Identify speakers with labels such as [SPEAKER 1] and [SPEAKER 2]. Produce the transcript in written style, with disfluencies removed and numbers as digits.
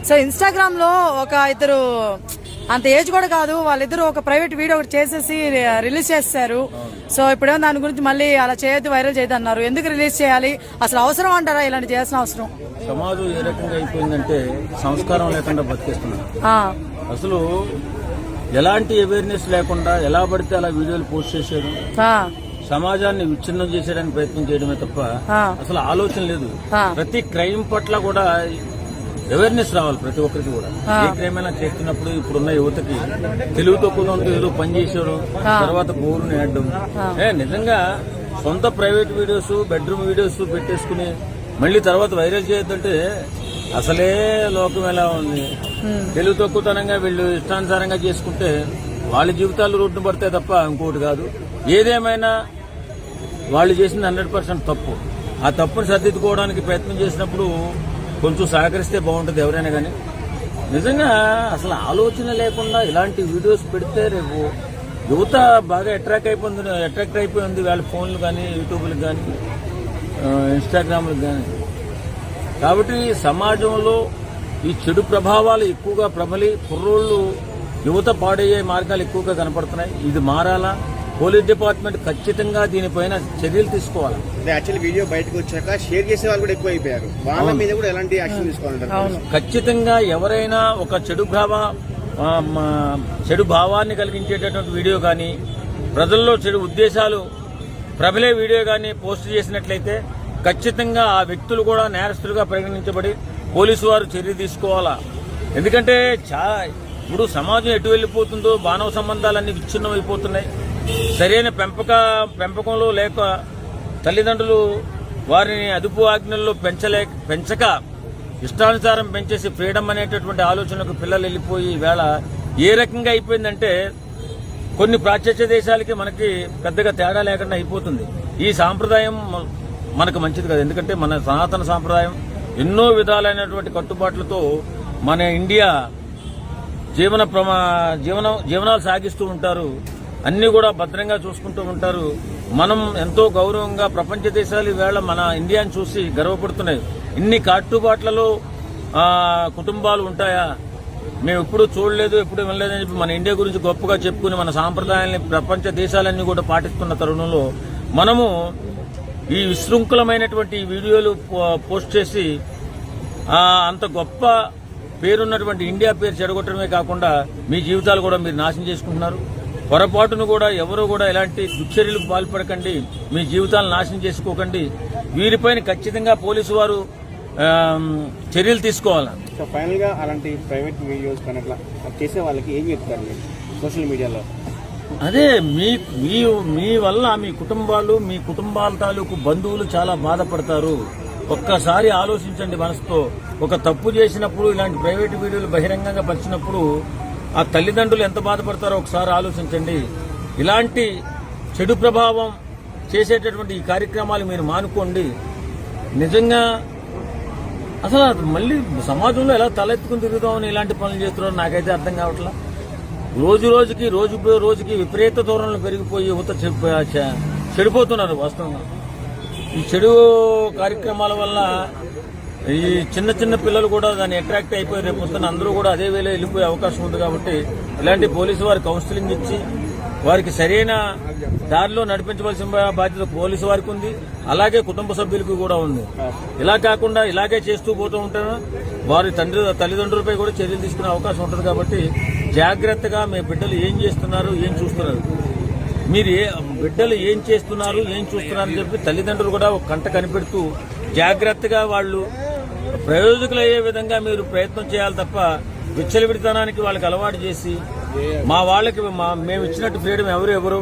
[SPEAKER 1] So Instagram లో ఒక ఇద్దరు అంత ఏజ్ కూడా కాదు, వాళ్ళిద్దరు ఒక ప్రైవేట్ వీడియో ఒకటి చేసేసి రిలీజ్ చేస్తారు. సో ఇప్పుడేమో దాని గురించి మళ్ళీ అలా చేయొద్దు, వైరల్ చేయొద్దు అన్నారు. ఎందుకు రిలీజ్ చేయాలి, అసలు అవసరం అంటారా ఇలాంటి చేయాల్సిన అవసరం?
[SPEAKER 2] సమాజం ఏ రకంగా అయిపోయిందంటే సంస్కారం లేకుండా బతికేస్తున్నారు. అసలు ఎలాంటి అవేర్నెస్ లేకుండా ఎలా పడితే అలా వీడియోలు పోస్ట్ చేశారు. సమాజాన్ని విచ్ఛిన్నం చేసేయడానికి ప్రయత్నం చేయడమే తప్ప అసలు ఆలోచన లేదు. ప్రతి క్రైమ్ పట్ల కూడా అవేర్నెస్ రావాలి ప్రతి ఒక్కరికి కూడా. ఏ క్రైమ్ అయినా చేస్తున్నప్పుడు ఇప్పుడున్న యువతకి తెలుగుతో కూడా ఏదో పని చేసేయడం, తర్వాత గోరుని ఆడడం. నిజంగా సొంత ప్రైవేట్ వీడియోస్, బెడ్రూమ్ వీడియోస్ పెట్టేసుకుని మళ్ళీ తర్వాత వైరల్ చేయొద్దంటే అసలే లోకం ఎలా ఉంది. తెలుగు తక్కువతనంగా వీళ్ళు ఇష్టానుసారంగా చేసుకుంటే వాళ్ళ జీవితాలు రోడ్డు పడతాయి తప్ప ఇంకోటి కాదు. ఏదేమైనా వాళ్ళు చేసింది 100% తప్పు. ఆ తప్పును సర్దిద్దుకోవడానికి ప్రయత్నం చేసినప్పుడు కొంచెం సహకరిస్తే బాగుంటుంది ఎవరైనా కానీ. నిజంగా అసలు ఆలోచన లేకుండా ఇలాంటి వీడియోస్ పెడితే రేపు యువత బాగా అట్రాక్ట్ అయిపోయింది వాళ్ళ ఫోన్లు కానీ, యూట్యూబ్లకు కానీ, ఇన్స్టాగ్రామ్లకు కానీ. కాబట్టి సమాజంలో ఈ చెడు ప్రభావాలు ఎక్కువగా ప్రబలి కుర్రోళ్లు యువత పాడయ్యే మార్గాలు ఎక్కువగా కనపడుతున్నాయి. ఇది మారాలా? పోలీస్ డిపార్ట్మెంట్ ఖచ్చితంగా దీనిపైన చర్యలు తీసుకోవాలి.
[SPEAKER 3] యాక్చువల్లీ వీడియో బయటకు వచ్చాక షేర్ చేసే వాళ్ళు కూడా ఎక్కువ అయిపోయారు. వాళ్ళ మీద కూడా ఎలాంటి యాక్షన్ తీసుకోవాలంటారు?
[SPEAKER 2] ఖచ్చితంగా ఎవరైనా ఒక చెడు భావాన్ని కలిగించేటటువంటి వీడియో కానీ, ప్రజల్లో చెడు ఉద్దేశాలు ప్రబలే వీడియో కానీ పోస్ట్ చేసినట్లయితే ఖచ్చితంగా ఆ వ్యక్తులు కూడా నేరస్తులుగా పరిగణించబడి పోలీసు వారు చర్య తీసుకోవాలా. ఎందుకంటే ఇప్పుడు సమాజం ఎటు వెళ్లిపోతుందో, మానవ సంబంధాలన్నీ విచ్ఛిన్నం అయిపోతున్నాయి. సరైన పెంపకంలో లేక తల్లిదండ్రులు వారిని అదుపు ఆజ్ఞల్లో పెంచక ఇష్టానుసారం పెంచేసి ఫ్రీడమ్ అనేటటువంటి ఆలోచనలకు పిల్లలు వెళ్లిపోయి వేళ ఏ రకంగా అయిపోయిందంటే కొన్ని పాశ్చాత్య దేశాలకి మనకి పెద్దగా తేడా లేకుండా అయిపోతుంది. ఈ సాంప్రదాయం మనకు మంచిది కాదు. ఎందుకంటే మన సనాతన సాంప్రదాయం ఎన్నో విధాలైనటువంటి కట్టుబాట్లతో మన ఇండియా జీవనాలు సాగిస్తూ ఉంటారు. అన్ని కూడా భద్రంగా చూసుకుంటూ ఉంటారు. మనం ఎంతో గౌరవంగా ప్రపంచ దేశాలు ఈవేళ మన ఇండియాను చూసి గర్వపడుతున్నాయి. ఇన్ని కట్టుబాట్లలో కుటుంబాలు ఉంటాయా, మేము ఎప్పుడు చూడలేదు, ఎప్పుడు వినలేదని చెప్పి మన ఇండియా గురించి గొప్పగా చెప్పుకుని మన సాంప్రదాయాన్ని ప్రపంచ దేశాలన్నీ కూడా పాటిస్తున్న తరుణంలో మనము ఈ విశృంఖలమైనటువంటి వీడియోలు పోస్ట్ చేసి అంత గొప్ప పేరున్నటువంటి ఇండియా పేరు చెడగొట్టడమే కాకుండా మీ జీవితాలు కూడా మీరు నాశనం చేసుకుంటున్నారు. పొరపాటును కూడా ఎవరు కూడా ఇలాంటి దుశ్చర్యలకు పాల్పడకండి, మీ జీవితాలను నాశనం చేసుకోకండి. వీరిపైన ఖచ్చితంగా పోలీసు వారు చర్యలు తీసుకోవాలి.
[SPEAKER 3] సో ఫైనల్ గా అలాంటి ప్రైవేట్ వీడియోస్ కనుక చేసే వాళ్ళకి ఏం చెప్తారు మీరు సోషల్ మీడియాలో?
[SPEAKER 2] అదే మీ వల్ల మీ కుటుంబాలు, మీ కుటుంబాల తాలూకు బంధువులు చాలా బాధపడతారు. ఒక్కసారి ఆలోచించండి మనసుతో. ఒక తప్పు చేసినప్పుడు ఇలాంటి ప్రైవేట్ వీడియోలు బహిరంగంగా పరిచినప్పుడు ఆ తల్లిదండ్రులు ఎంత బాధపడతారో ఒకసారి ఆలోచించండి. ఇలాంటి చెడు ప్రభావం చేసేటటువంటి ఈ కార్యక్రమాలు మీరు మానుకోండి. నిజంగా అసలు మళ్ళీ సమాజంలో ఎలా తలెత్తుకుని తిరుగుతామని ఇలాంటి పనులు చేస్తున్నారో నాకైతే అర్థం కావట్లా. రోజు రోజుకి విపరీత ధోరణులు పెరిగిపోయి యువత చెడిపోతున్నారు. వాస్తవంగా ఈ చెడు కార్యక్రమాల వల్ల ఈ చిన్న పిల్లలు కూడా దాన్ని అట్రాక్ట్ అయిపోయి రేపు పొద్దున్న అందరూ కూడా అదే వేళ వెళ్ళిపోయే అవకాశం ఉంది. కాబట్టి ఇలాంటి పోలీసు వారికి కౌన్సిలింగ్ ఇచ్చి వారికి సరైన దారిలో నడిపించవలసిన బాధ్యత పోలీసు వారికి ఉంది, అలాగే కుటుంబ సభ్యులకు కూడా ఉంది. ఇలా కాకుండా ఇలాగే చేస్తూ పోతూ ఉంటే వారి తల్లిదండ్రులపై కూడా చర్యలు తీసుకునే అవకాశం ఉంటుంది. కాబట్టి జాగ్రత్తగా మీ బిడ్డలు ఏం చేస్తున్నారు, ఏం చూస్తున్నారు, మీరు బిడ్డలు ఏం చేస్తున్నారు, ఏం చూస్తున్నారని చెప్పి తల్లిదండ్రులు కూడా ఒక కంట కనిపెడుతూ జాగ్రత్తగా వాళ్ళు ప్రయోజకులయ్యే విధంగా మీరు ప్రయత్నం చేయాలి తప్ప విచ్చలవిడితనానికి వాళ్ళకి అలవాటు చేసి మా వాళ్ళకి మేము ఇచ్చినట్టు ఫ్రీడమ్ ఎవరు